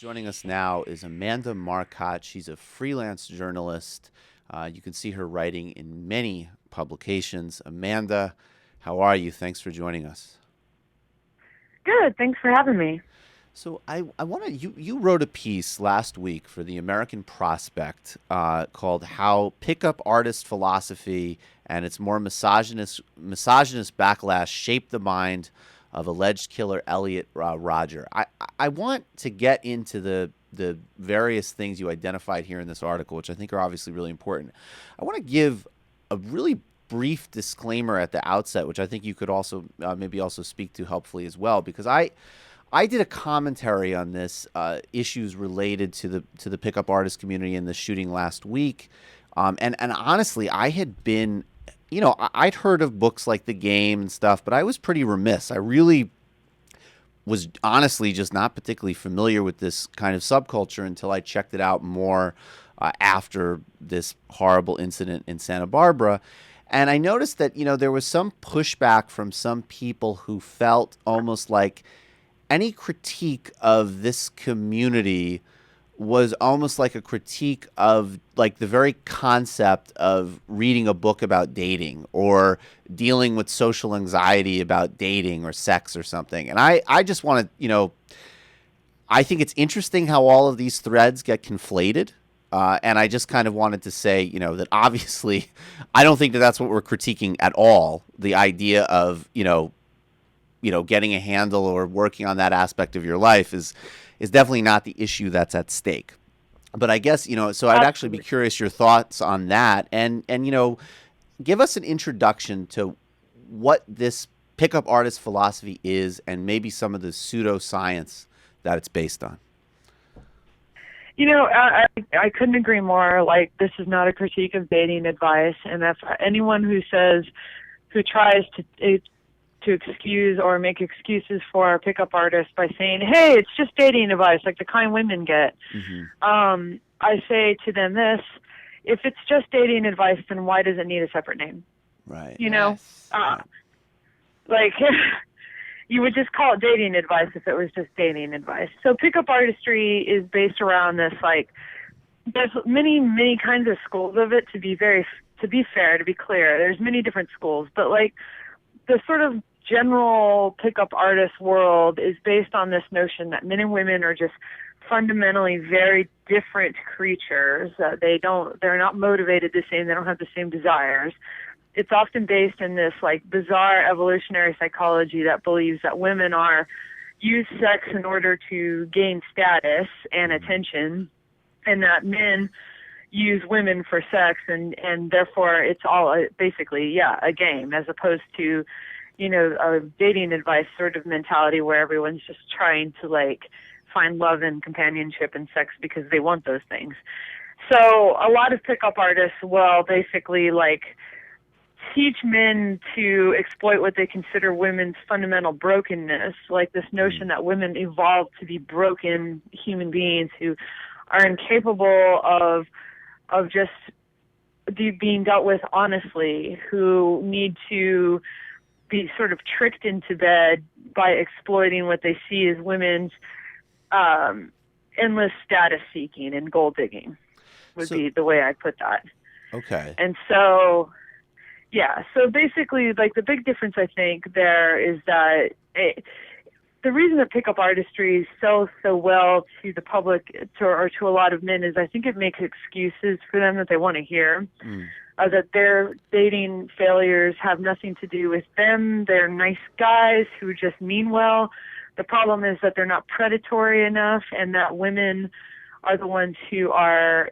Joining us now is Amanda Marcotte. She's a freelance journalist. You can see her writing in many publications. Amanda, how are you? Thanks for joining us. Good. Thanks for having me. So I want to you wrote a piece last week for the American Prospect called "How Pickup Artist Philosophy and Its More Misogynist Backlash Shaped the Mind of Alleged Killer Elliot Rodger." I want to get into the various things you identified here in this article, which I think are obviously really important. I want to give a really brief disclaimer at the outset, which I think you could also maybe also speak to helpfully as well, because I did a commentary on this issues related to the pickup artist community and the shooting last week, and honestly, I had been, I'd heard of books like The Game and stuff, but I was pretty remiss. I really was honestly just not particularly familiar with this kind of subculture until I checked it out more after this horrible incident in Santa Barbara. And I noticed that, there was some pushback from some people who felt almost like any critique of this community was almost like a critique of like the very concept of reading a book about dating or dealing with social anxiety about dating or sex or something. And I just want to, I think it's interesting how all of these threads get conflated. And I just kind of wanted to say, that obviously I don't think that that's what we're critiquing at all. The idea of, getting a handle or working on that aspect of your life is definitely not the issue that's at stake. But I guess, so I'd actually be Absolutely. curious your thoughts on that and give us an introduction to what this pickup artist philosophy is and maybe some of the pseudoscience that it's based on. I couldn't agree more. Like, this is not a critique of dating advice, and if anyone who tries to excuse or make excuses for pickup artists by saying, "Hey, it's just dating advice," like the kind women get, Hmm. I say to them this: if it's just dating advice, then why does it need a separate name? Right. You know, Yes. uh, Yeah. like you would just call it dating advice if it was just dating advice. So pickup artistry is based around this, like, there's many kinds of schools of it. To be fair, to be clear, there's many different schools, but like the sort of general pickup artist world is based on this notion that men and women are just fundamentally very different creatures. They're not motivated the same. They don't have the same desires. It's often based in this like bizarre evolutionary psychology that believes that women use sex in order to gain status and attention, and that men use women for sex, and therefore it's all basically, a game, as opposed to, a dating advice sort of mentality where everyone's just trying to like find love and companionship and sex because they want those things. So a lot of pickup artists will basically like teach men to exploit what they consider women's fundamental brokenness, like this notion that women evolved to be broken human beings who are incapable of just being dealt with honestly, who need to be sort of tricked into bed by exploiting what they see as women's endless status seeking and gold digging, would So, be the way I put that. okay. And so, yeah, so basically, like, the big difference I think there is that the reason that pickup artistry sells so well to the public, or to a lot of men, is I think it makes excuses for them that they want to hear. Mm. That their dating failures have nothing to do with them. They're nice guys who just mean well. The problem is that they're not predatory enough, and that women are the ones who are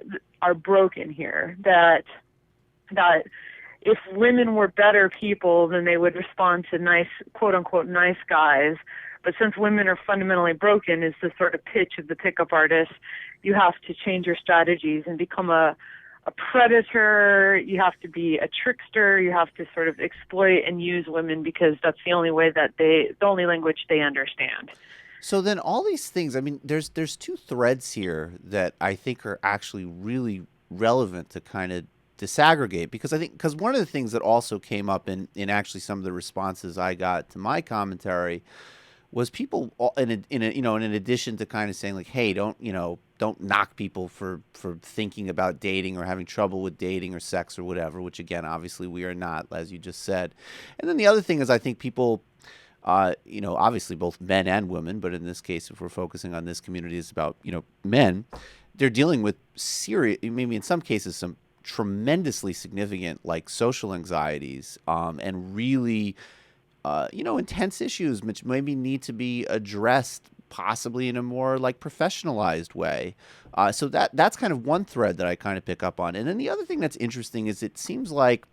broken here. That if women were better people, then they would respond to nice, quote unquote, nice guys. But since women are fundamentally broken, is the sort of pitch of the pickup artist, you have to change your strategies and become a predator. You have to be a trickster. You have to sort of exploit and use women because that's the only way the only language they understand. So then all these things, I mean, there's two threads here that I think are actually really relevant to kind of disaggregate, because because one of the things that also came up in actually some of the responses I got to my commentary was people in addition to kind of saying like, hey, don't knock people for thinking about dating or having trouble with dating or sex or whatever, which again, obviously we are not, as you just said. And then the other thing is, I think people, obviously both men and women, but in this case, if we're focusing on this community, it's about, men, they're dealing with serious, maybe in some cases, some tremendously significant like social anxieties, and really, intense issues which maybe need to be addressed possibly in a more like professionalized way. So that's kind of one thread that I kind of pick up on. And then the other thing that's interesting is it seems like,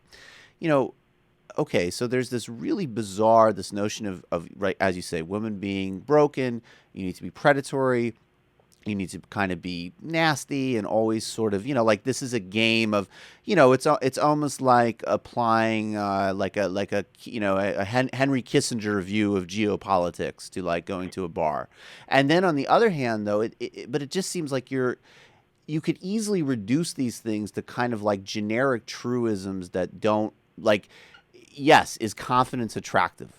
okay, so there's this really bizarre, this notion of right, as you say, women being broken, you need to be predatory, you need to kind of be nasty and always sort of, like this is a game of, it's almost like applying like a Henry Kissinger view of geopolitics to like going to a bar. And then on the other hand, though, but it just seems like you could easily reduce these things to kind of like generic truisms that don't like, yes, is confidence attractive?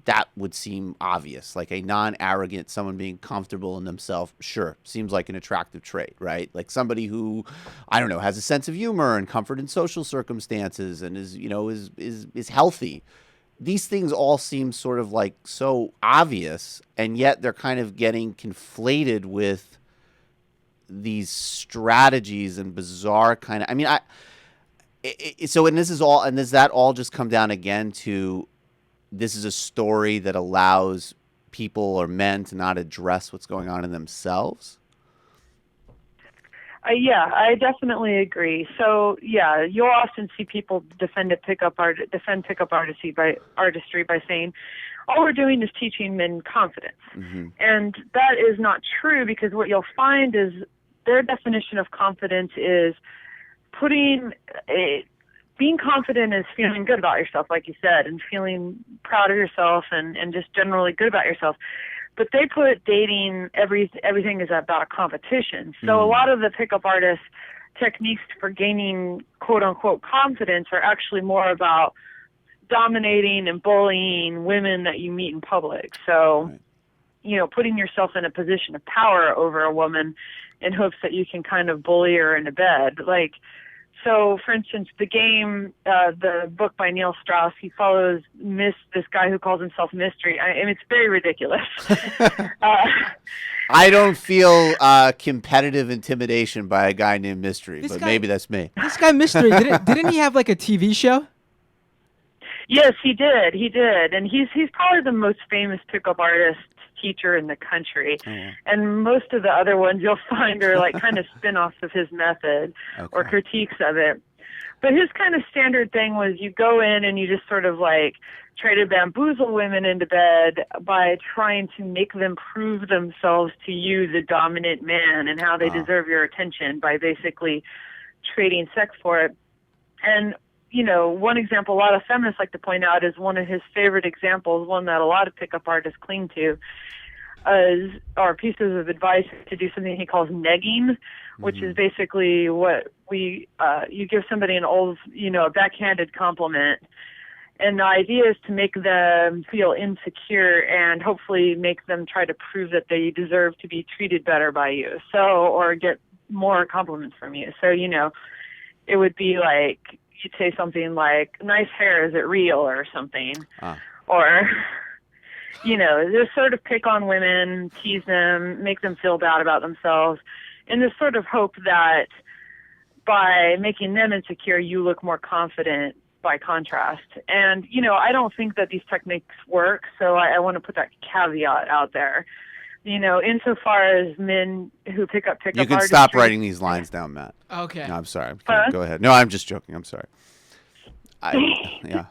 That would seem obvious, like a non-arrogant, someone being comfortable in themselves. Sure, seems like an attractive trait, right? Like somebody who, I don't know, has a sense of humor and comfort in social circumstances and is healthy. These things all seem sort of like so obvious, and yet they're kind of getting conflated with these strategies and bizarre kind of. I mean, and this is all, and does that all just come down again to? This is a story that allows people or men to not address what's going on in themselves? Yeah, I definitely agree. So, yeah, you'll often see people defend pickup artistry by saying, all we're doing is teaching men confidence. Mm-hmm. And that is not true, because what you'll find is their definition of confidence is being confident is feeling good about yourself, like you said, and feeling proud of yourself and just generally good about yourself. But they put dating, everything is about a competition. So a lot of the pickup artist techniques for gaining quote-unquote confidence are actually more about dominating and bullying women that you meet in public. So, putting yourself in a position of power over a woman in hopes that you can kind of bully her into bed. So, for instance, the game, the book by Neil Strauss, he follows this guy who calls himself Mystery. And it's very ridiculous. I don't feel competitive intimidation by a guy named Mystery, maybe that's me. This guy Mystery, didn't he have like a TV show? Yes, he did. And he's probably the most famous pickup artist teacher in the country. Oh, yeah. And most of the other ones you'll find are like kind of spin-offs of his method or critiques of it. But his kind of standard thing was you go in and you just sort of like try to bamboozle women into bed by trying to make them prove themselves to you, the dominant man, and how they deserve your attention by basically trading sex for it. And one example a lot of feminists like to point out is one of his favorite examples, one that a lot of pickup artists cling to, are pieces of advice to do something he calls negging, which is basically what you give somebody an old, a backhanded compliment. And the idea is to make them feel insecure and hopefully make them try to prove that they deserve to be treated better by you. Or get more compliments from you. So, it would be like, you'd say something like, nice hair, is it real, or something. Or, just sort of pick on women, tease them, make them feel bad about themselves, in this sort of hope that by making them insecure, you look more confident by contrast. And, I don't think that these techniques work, so I want to put that caveat out there. Insofar as men who pick up You can stop writing these lines down, Matt. Okay. No, I'm sorry. Go ahead. No, I'm just joking. I'm sorry. Yeah.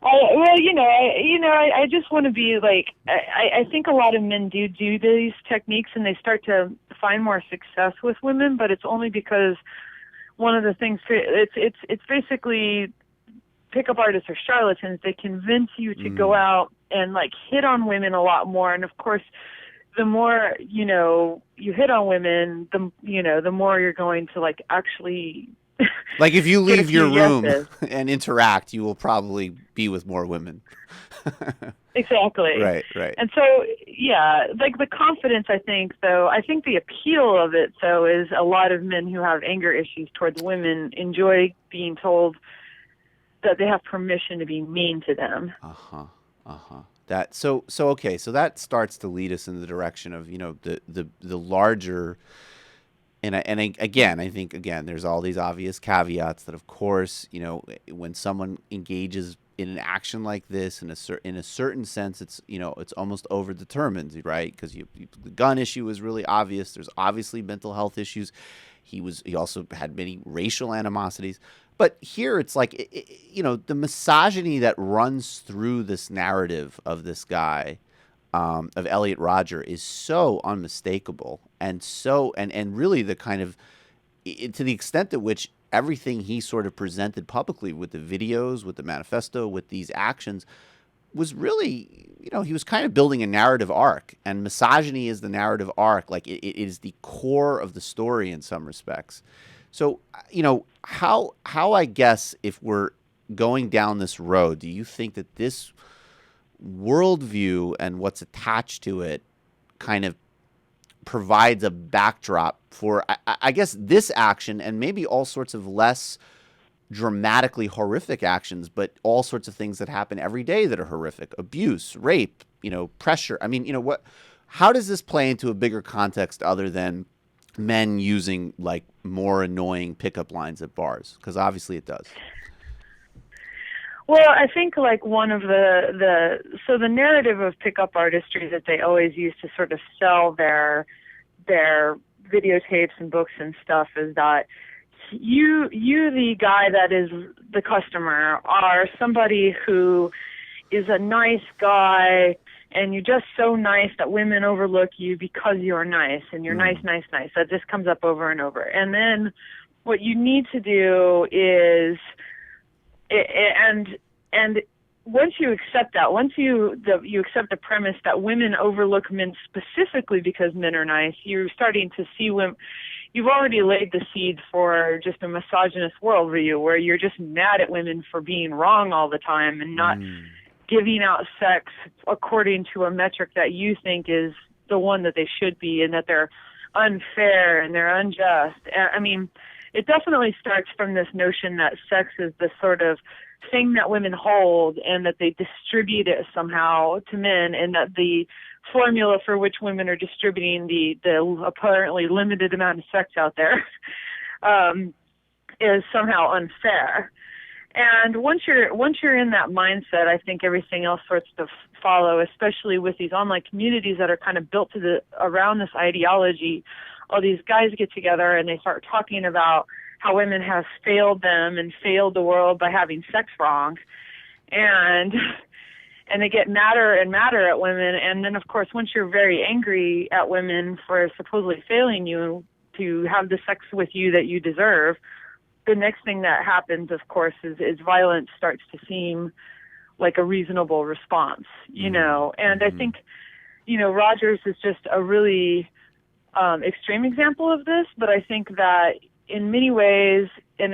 I just want to be like, I think a lot of men do these techniques and they start to find more success with women, but it's only because one of the things, it's basically pickup artists are charlatans. They convince you to go out and like hit on women a lot more. And of course, the more, you hit on women, the more you're going to like actually Like if you get a leave your few room yeses. and interact, you will probably be with more women. Exactly. Right, right. And so, yeah, like the confidence, I think, though, I think the appeal of it, though, is a lot of men who have anger issues towards women enjoy being told that they have permission to be mean to them. Uh-huh. Uh-huh. That so okay, so that starts to lead us in the direction of, the larger. Again, I think again, there's all these obvious caveats that, of course, when someone engages in an action like this, in a certain sense, it's almost overdetermined, right? Because the gun issue is really obvious. There's obviously mental health issues. He also had many racial animosities. But here it's like, the misogyny that runs through this narrative of this guy, of Elliot Rodger, is so unmistakable, and really the kind of, to the extent at which everything he sort of presented publicly with the videos, with the manifesto, with these actions, was really, he was kind of building a narrative arc, and misogyny is the narrative arc. Like it is the core of the story in some respects. So, how I guess, if we're going down this road, do you think that this worldview and what's attached to it kind of provides a backdrop for, I guess, this action, and maybe all sorts of less dramatically horrific actions, but all sorts of things that happen every day that are horrific: abuse, rape, pressure. I mean, how does this play into a bigger context other than men using like more annoying pickup lines at bars? Because obviously it does. Well, I think like one of so the narrative of pickup artistry that they always use to sort of sell their videotapes and books and stuff is that you the guy that is the customer are somebody who is a nice guy, and you're just so nice that women overlook you because you're nice, and you're nice. That just comes up over and over. And then what you need to do is, and once you accept that, once you accept the premise that women overlook men specifically because men are nice, you're starting to see women. You've already laid the seeds for just a misogynist worldview where you're just mad at women for being wrong all the time and not giving out sex according to a metric that you think is the one that they should be, and that they're unfair and they're unjust. I mean, it definitely starts from this notion that sex is the sort of thing that women hold, and that they distribute it somehow to men, and that the formula for which women are distributing the apparently limited amount of sex out there is somehow unfair. And once you're in that mindset, I think everything else starts to follow, especially with these online communities that are kind of built around this ideology. All these guys get together and they start talking about how women have failed them and failed the world by having sex wrong. And they get madder and madder at women. And then, of course, once you're very angry at women for supposedly failing you to have the sex with you that you deserve, the next thing that happens, of course, is violence starts to seem like a reasonable response, And I think, Rodgers is just a really extreme example of this, but I think that in many ways,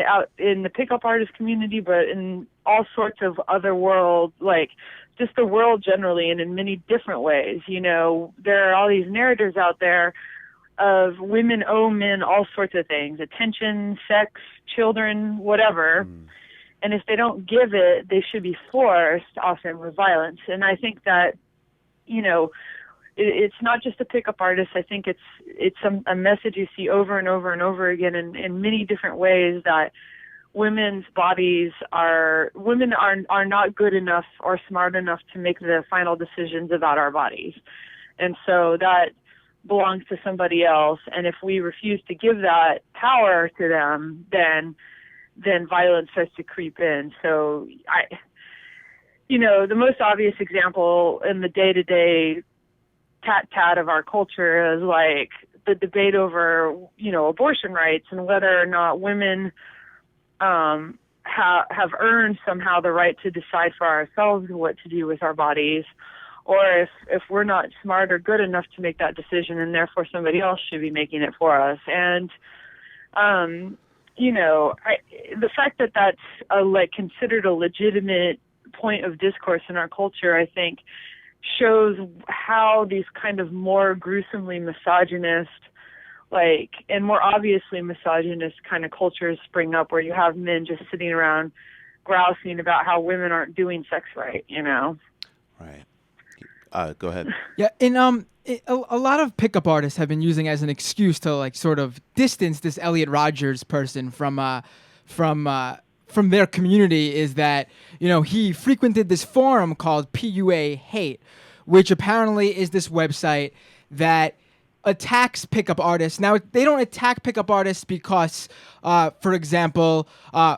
out in the pickup artist community, but in all sorts of other world, like just the world generally, and in many different ways, there are all these narratives out there of women owe men all sorts of things: attention, sex, children, whatever. And if they don't give it, they should be forced, often with violence. And I think that, it's not just a pickup artist. I think it's a message you see over and over and over again in many different ways, that women are not good enough or smart enough to make the final decisions about our bodies. And so that belongs to somebody else. And if we refuse to give that power to them, then violence starts to creep in. So the most obvious example in the day-to-day tat of our culture is like the debate over, abortion rights and whether or not women have earned somehow the right to decide for ourselves what to do with our bodies, or if we're not smart or good enough to make that decision, and therefore somebody else should be making it for us. And the fact that that's considered a legitimate point of discourse in our culture, I think, shows how these kind of more gruesomely misogynist, and more obviously misogynist kind of cultures spring up, where you have men just sitting around grousing about how women aren't doing sex right. Right. Go ahead. Yeah, and a lot of pickup artists have been using as an excuse to sort of distance this Elliot Rodgers person from their community, is that he frequented this forum called PUA Hate, which apparently is this website that attacks pickup artists. Now, they don't attack pickup artists because, for example,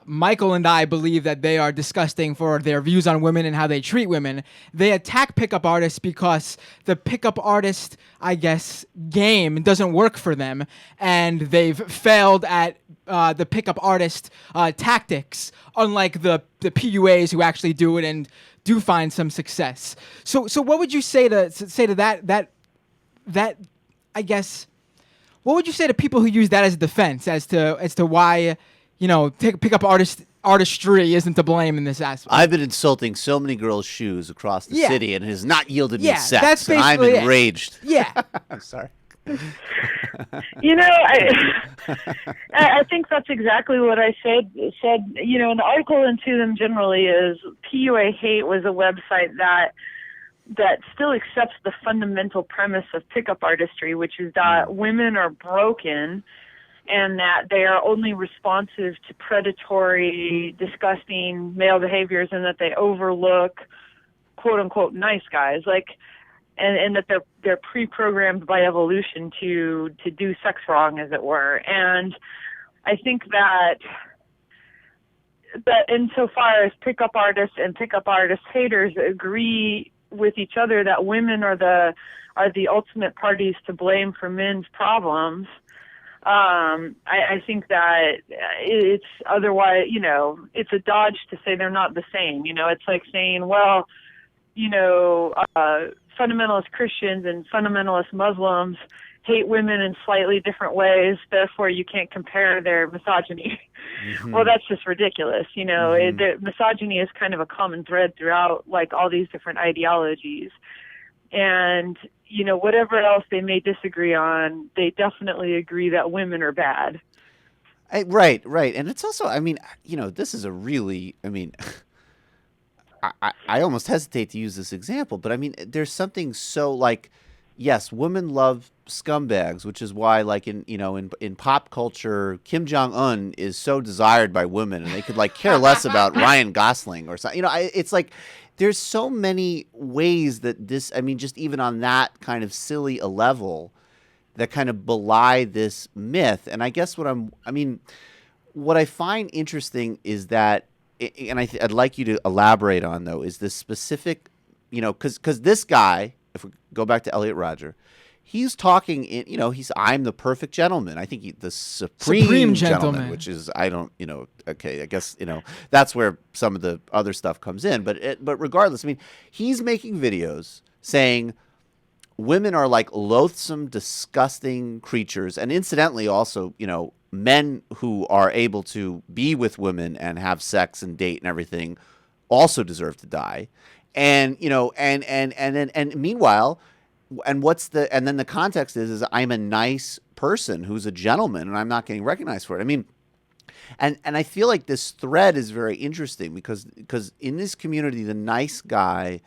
Michael and I believe that they are disgusting for their views on women and how they treat women. They attack pickup artists because the pickup artist, I guess, game doesn't work for them, and they've failed at the pickup artist tactics, unlike the PUAs who actually do it and do find some success. So what would you say to that? I guess, what would you say to people who use that as a defense as to why, pickup artistry isn't to blame in this aspect? I've been insulting so many girls' shoes across the city, and it has not yielded me sex. That's and I'm basically enraged. Yeah. I'm sorry. I think that's exactly what I said. In the article into them generally is PUA Hate was a website that still accepts the fundamental premise of pickup artistry, which is that women are broken and that they are only responsive to predatory, disgusting male behaviors, and that they overlook quote unquote nice guys, and that they're pre-programmed by evolution to do sex wrong, as it were. And I think that insofar as pickup artists and pickup artist haters agree with each other that women are the ultimate parties to blame for men's problems, I think that it's otherwise, it's a dodge to say they're not the same. It's like saying, well, fundamentalist Christians and fundamentalist Muslims hate women in slightly different ways, therefore you can't compare their misogyny. Mm-hmm. Well, that's just ridiculous. The misogyny is kind of a common thread throughout all these different ideologies. And, whatever else they may disagree on, they definitely agree that women are bad. Right. And it's also, this is a really, I almost hesitate to use this example, but there's something so yes, women love scumbags, which is why in pop culture, Kim Jong-un is so desired by women, and they could care less about Ryan Gosling or something. It's there's so many ways that this, just even on that kind of silly a level, that kind of belie this myth. And I guess what I find interesting is that, and I'd like you to elaborate on, though, is this specific, because this guy, if we go back to Elliot Rodger, he's talking in, I'm the perfect gentleman. I think the supreme gentleman, which is, okay, I guess, that's where some of the other stuff comes in. But regardless, he's making videos saying women are loathsome, disgusting creatures. And incidentally, also, men who are able to be with women and have sex and date and everything also deserve to die. And, and meanwhile, and then the context is I'm a nice person who's a gentleman and I'm not getting recognized for it. And I feel like this thread is very interesting because in this community, the nice guy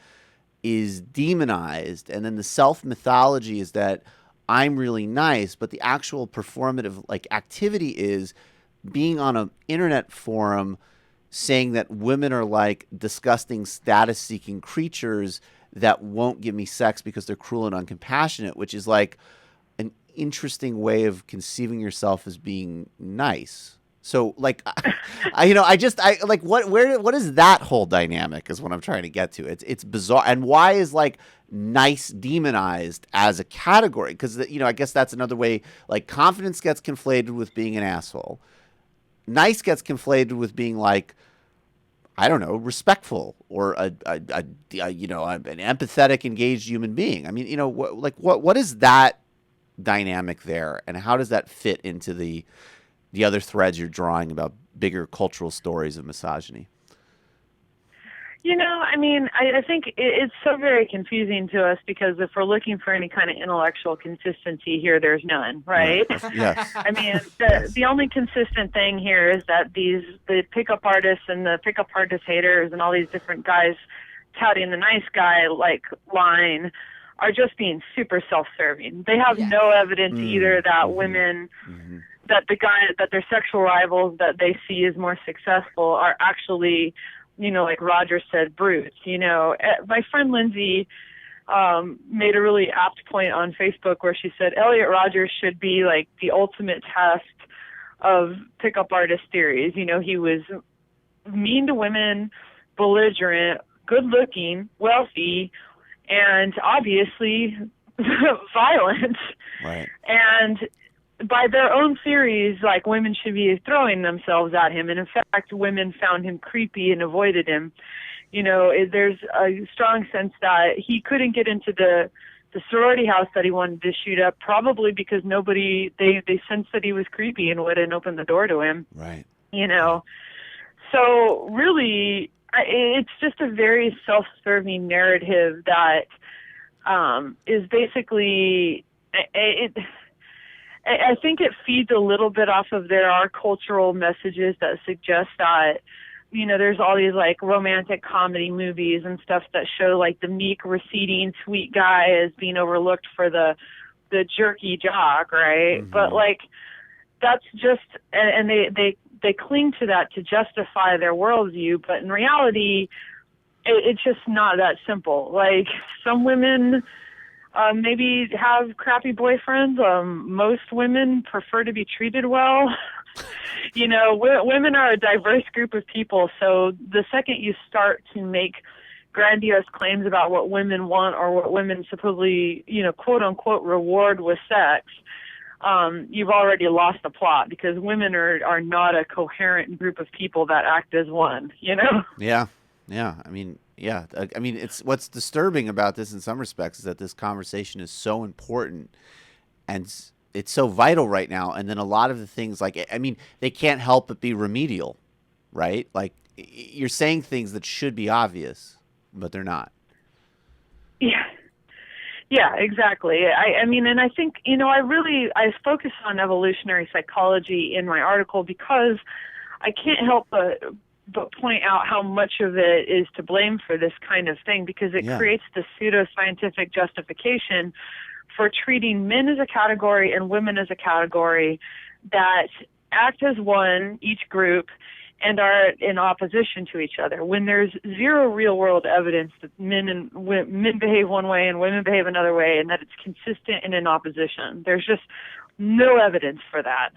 is demonized, and then the self-mythology is that I'm really nice, but the actual performative activity is being on an internet forum saying that women are disgusting status-seeking creatures that won't give me sex because they're cruel and uncompassionate, which is an interesting way of conceiving yourself as being nice. So what is that whole dynamic is what I'm trying to get to. It's bizarre. And why is nice demonized as a category? Because I guess that's another way. Confidence gets conflated with being an asshole. Nice gets conflated with being respectful or an empathetic, engaged human being. What is that dynamic there, and how does that fit into the the other threads you're drawing about bigger cultural stories of misogyny? I mean, I think it's so very confusing to us because if we're looking for any kind of intellectual consistency here, there's none, right? Yes. I mean, Yes. the only consistent thing here is that the pickup artists and the pickup artist haters and all these different guys touting the nice guy like line are just being super self-serving. They have no evidence either that women, that their sexual rivals that they see as more successful are actually, like Roger said, brutes. My friend Lindsay made a really apt point on Facebook where she said Elliot Rodger should be like the ultimate test of pickup artist theories. He was mean to women, belligerent, good-looking, wealthy, and obviously violent. Right. And by their own theories, like, women should be throwing themselves at him. And in fact, women found him creepy and avoided him. There's a strong sense that he couldn't get into the sorority house that he wanted to shoot up, probably because they sensed that he was creepy and wouldn't open the door to him. Right. So really, it's just a very self-serving narrative that is basically I think it feeds a little bit off of there are cultural messages that suggest that, there's all these like romantic comedy movies and stuff that show like the meek, receding, sweet guy as being overlooked for the jerky jock, right? Mm-hmm. But like, that's just, and they cling to that to justify their worldview, but in reality, it's just not that simple. Like, some women maybe have crappy boyfriends. Most women prefer to be treated well. Women are a diverse group of people, so the second you start to make grandiose claims about what women want or what women supposedly, quote unquote, reward with sex, you've already lost the plot, because women are not a coherent group of people that act as one, Yeah. I mean, it's what's disturbing about this in some respects is that this conversation is so important and it's so vital right now. And then a lot of the things, like, I mean, they can't help but be remedial, right? Like, you're saying things that should be obvious, but they're not. Yeah, exactly. I mean, and I think, I focus on evolutionary psychology in my article because I can't help but point out how much of it is to blame for this kind of thing, because it creates the pseudoscientific justification for treating men as a category and women as a category that act as one, each group, and are in opposition to each other, when there's zero real-world evidence that men behave one way and women behave another way, and that it's consistent and in opposition. There's just no evidence for that.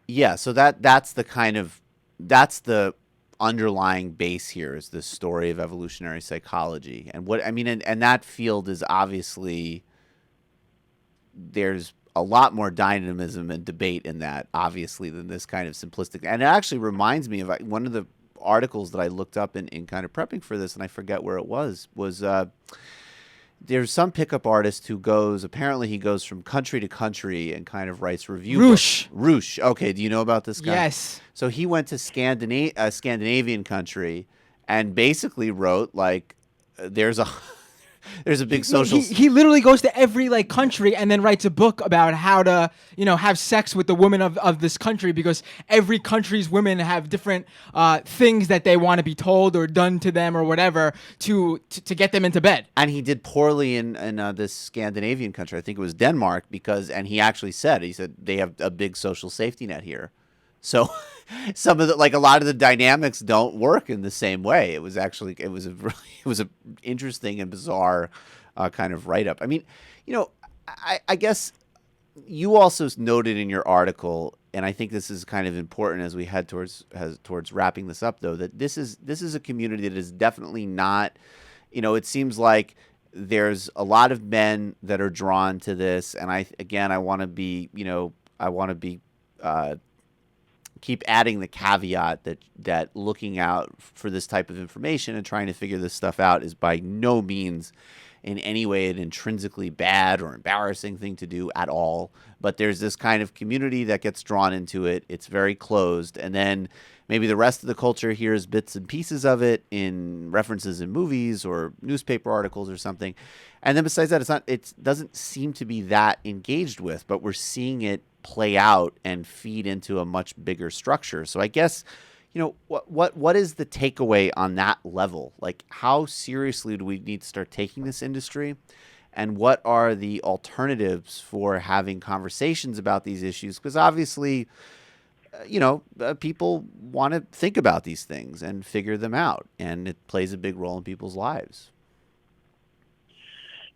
Yeah, so that's the underlying base here, is this story of evolutionary psychology. And and that field is obviously, there's a lot more dynamism and debate in that, obviously, than this kind of simplistic. And it actually reminds me of one of the articles that I looked up in kind of prepping for this, and I forget where it was there's some pickup artist who apparently he goes from country to country and kind of writes review books. Roosh. Okay, do you know about this guy? Yes. So he went to Scandinavian country and basically wrote, like, there's a big social... He literally goes to every country and then writes a book about how to, have sex with the women of this country, because every country's women have different things that they want to be told or done to them or whatever to get them into bed. And he did poorly in this Scandinavian country. I think it was Denmark, and he actually said they have a big social safety net here. So some of a lot of the dynamics don't work in the same way. It was a interesting and bizarre kind of write-up. I mean, I guess you also noted in your article, and I think this is kind of important as we head towards wrapping this up, though, that this is a community that is definitely not, it seems like there's a lot of men that are drawn to this, and I want to be, keep adding the caveat that looking out for this type of information and trying to figure this stuff out is by no means in any way an intrinsically bad or embarrassing thing to do at all. But there's this kind of community that gets drawn into it. It's very closed. And then maybe the rest of the culture hears bits and pieces of it in references in movies or newspaper articles or something. And then besides that, it doesn't seem to be that engaged with, but we're seeing it play out and feed into a much bigger structure. So I guess, what is the takeaway on that level? Like, how seriously do we need to start taking this industry? And what are the alternatives for having conversations about these issues? Because obviously, people want to think about these things and figure them out, and it plays a big role in people's lives.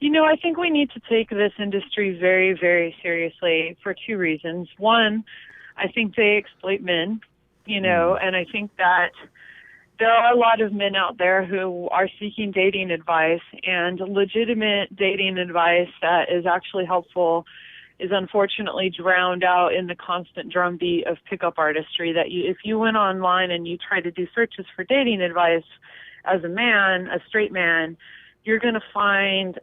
I think we need to take this industry very, very seriously for two reasons. One, I think they exploit men, and I think that there are a lot of men out there who are seeking dating advice, and legitimate dating advice that is actually helpful is unfortunately drowned out in the constant drumbeat of pickup artistry. That if you went online and you tried to do searches for dating advice as a man, a straight man, you're going to find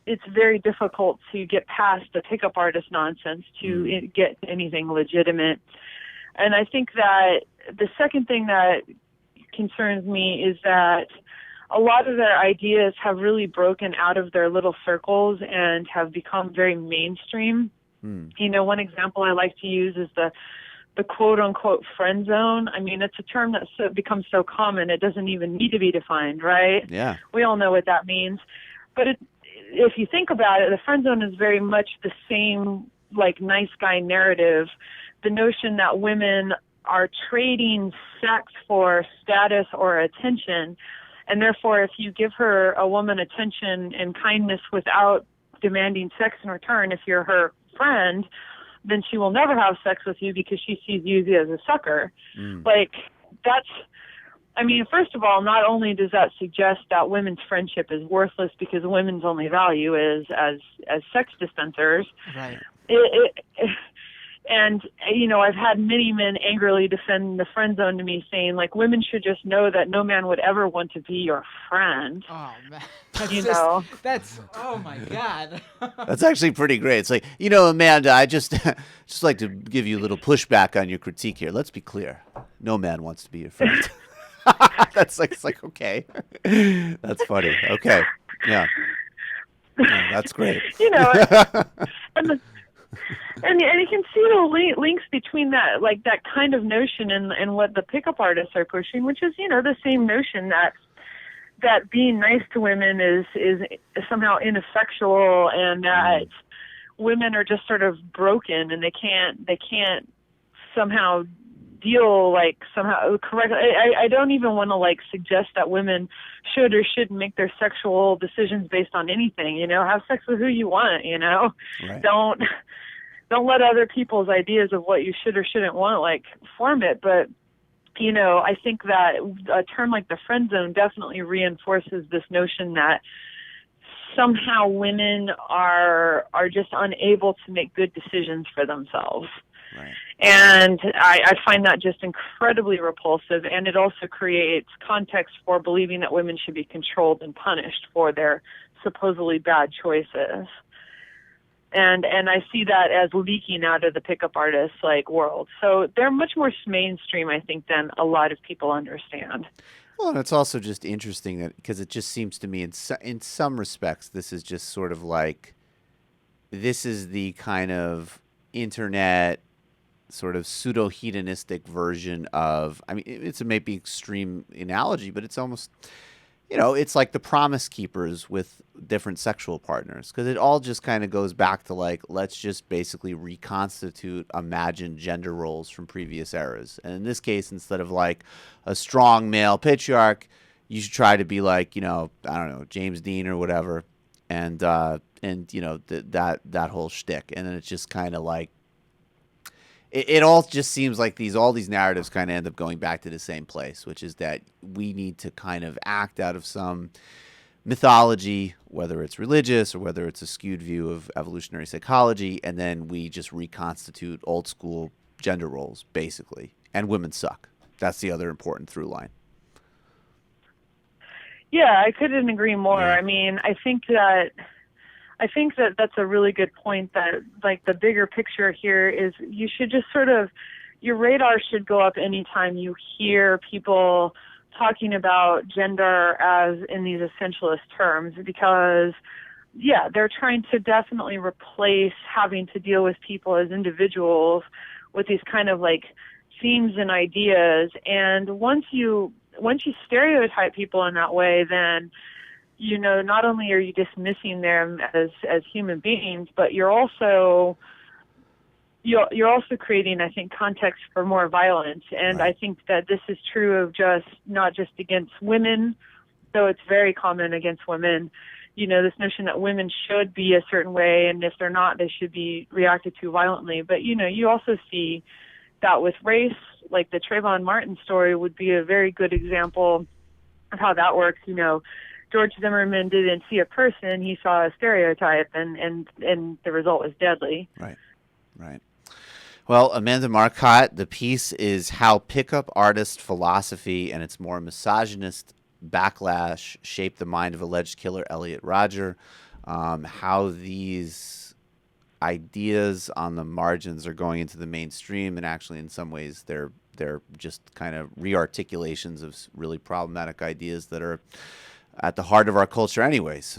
it's very difficult to get past the pickup artist nonsense to get anything legitimate. And I think that the second thing that concerns me is that a lot of their ideas have really broken out of their little circles and have become very mainstream. One example I like to use is the quote-unquote friend zone. I mean, it's a term that's become so common it doesn't even need to be defined, right? Yeah. We all know what that means. But if you think about it, the friend zone is very much the same, like, nice guy narrative. The notion that women are trading sex for status or attention, and therefore if you give a woman attention and kindness without demanding sex in return, if you're her friend, then she will never have sex with you because she sees you as a sucker. Like, first of all, not only does that suggest that women's friendship is worthless because women's only value is as sex dispensers. Right. And I've had many men angrily defend the friend zone to me, saying, like, women should just know that no man would ever want to be your friend. Oh, man. That's oh, my God. That's actually pretty great. It's like, Amanda, I just like to give you a little pushback on your critique here. Let's be clear. No man wants to be your friend. It's like, okay. That's funny. Okay. Yeah. That's great. And you can see the links between that, like, that kind of notion and what the pickup artists are pushing, which is, the same notion that being nice to women is somehow ineffectual, and that women are just sort of broken and they can't somehow deal, like, somehow correctly. I don't even want to, like, suggest that women should or shouldn't make their sexual decisions based on anything. Have sex with who you want. Right. Don't let other people's ideas of what you should or shouldn't want, like, form it. But I think that a term like the friend zone definitely reinforces this notion that somehow women are just unable to make good decisions for themselves. Right. And I find that just incredibly repulsive, and it also creates context for believing that women should be controlled and punished for their supposedly bad choices. And I see that as leaking out of the pickup artists, like, world. So they're much more mainstream, I think, than a lot of people understand. Well, and it's also just interesting that because it just seems to me in some respects this is just sort of like, this is the kind of internet sort of pseudo-hedonistic version of, it's a maybe extreme analogy, but it's almost, it's like the Promise Keepers with different sexual partners, because it all just kind of goes back to, like, let's just basically reconstitute imagined gender roles from previous eras. And in this case, instead of, like, a strong male patriarch, you should try to be like, I don't know, James Dean or whatever, and that whole shtick. And then it's just kind of like, it all just seems like all these narratives kind of end up going back to the same place, which is that we need to kind of act out of some mythology, whether it's religious or whether it's a skewed view of evolutionary psychology, and then we just reconstitute old school gender roles, basically. And women suck. That's the other important through line. Yeah, I couldn't agree more. Yeah. I mean, I think that that's a really good point, that like the bigger picture here is you should just sort of, your radar should go up anytime you hear people talking about gender as in these essentialist terms, because yeah, they're trying to definitely replace having to deal with people as individuals with these kind of like themes and ideas. And once you stereotype people in that way, then not only are you dismissing them as human beings, but you're also creating, I think, context for more violence. And Right. I think that this is true of not just against women, though it's very common against women. This notion that women should be a certain way, and if they're not, they should be reacted to violently. But you also see that with race, like the Trayvon Martin story would be a very good example of how that works. George Zimmerman didn't see a person; he saw a stereotype, and the result was deadly. Right. Right. Well, Amanda Marcotte, the piece is How Pickup Artist Philosophy and Its More Misogynist Backlash Shaped the Mind of Alleged Killer Elliot Rodger. How these ideas on the margins are going into the mainstream, and actually in some ways they're just kind of re-articulations of really problematic ideas that are at the heart of our culture anyways,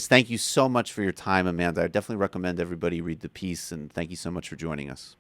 thank you so much for your time, Amanda. I definitely recommend everybody read the piece, and thank you so much for joining us.